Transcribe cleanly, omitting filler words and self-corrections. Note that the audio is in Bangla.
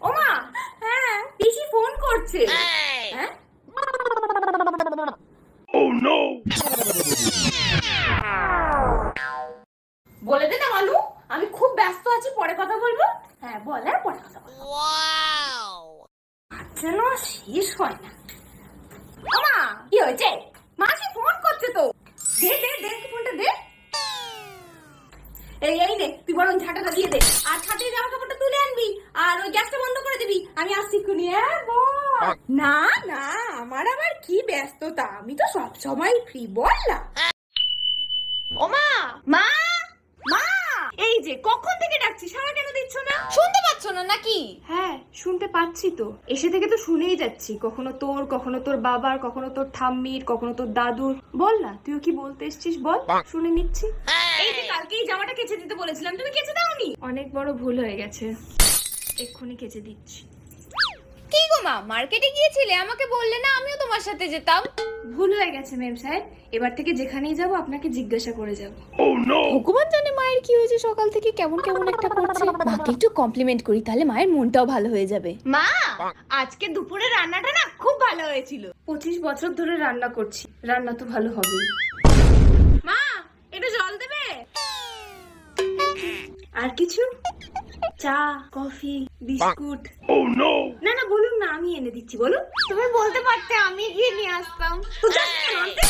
ওমা, হ্যাঁ পিসি ফোন করছে। হ্যাঁ বলে দে না মালু, আমি খুব ব্যস্ত আছি, পরে কথা বলবো। হ্যাঁ বল, হ্যাঁ পরে কথা বলবো। আচ্ছা না, শেষ হয় না। ওমা কি হয়েছে? মাসি ফোন করছে তো। দে দে দে ফোনটা দে। এই এই নে, তুই বরং ঝাঁটাটা দিয়ে দে, আর ছাদে জামা কাপড়টা তুলে আনবি, আর ওই গ্যাসটা বন্ধ করে দিবি। আমি আসছি এক্ষুনি। হ্যাঁ বল। না না, আমার আবার কি ব্যস্ততা, আমি তো সব সময় ফ্রি। বল না। ওমা, মা মা, এই যে কখন থেকে ডাকছি, সাড়া কেন দিচ্ছ না? শুনতে পাচ্ছ না নাকি? হ্যাঁ শুনতে পাচ্ছি তো, এসে থেকে তো শুনেই যাচ্ছি, কখনো তোর, কখনো তোর বাবার, কখনো তোর ঠাম্মির, কখনো তোর দাদুর। বল না, তুইও কি বলতে এসছিস বল, শুনে নিচ্ছি। এই যে কালকে এই জামাটা কেচে দিতে বলেছিলাম, তুমি কেচে দাওনি। অনেক বড় ভুল হয়ে গেছে, এক্ষুনি কেচে দিচ্ছি। কি গো মা, মার্কেটে গিয়েছিলে, আমাকে বললে না, আমিও তোমার সাথে যেতাম। ভুল হয়ে গেছে মেম সাহেব, এবার থেকে যেখানেই যাব আপনাকে জিজ্ঞাসা করে যাব। ভগবান জানে মায়ের কি হয়েছে, সকাল থেকে কেমন কেমন একটা করছে। মাকে একটু কমপ্লিমেন্ট করি, তাহলে মায়ের মনটাও ভালো হয়ে যাবে। মা, আজকে দুপুরে রান্নাটা না খুব ভালো হয়েছিল। 25 বছর ধরে রান্না করছি, রান্না তো ভালো হবেই। মা একটু জল দেবে? আর কিছু? চা, কফি, বিস্কুট? না না বলুন না, আমি এনে দিচ্ছি, বলুন। তুমি বলতে পারতে, আমি গিয়ে নিয়ে আসতাম। তো যাস না, আনতে।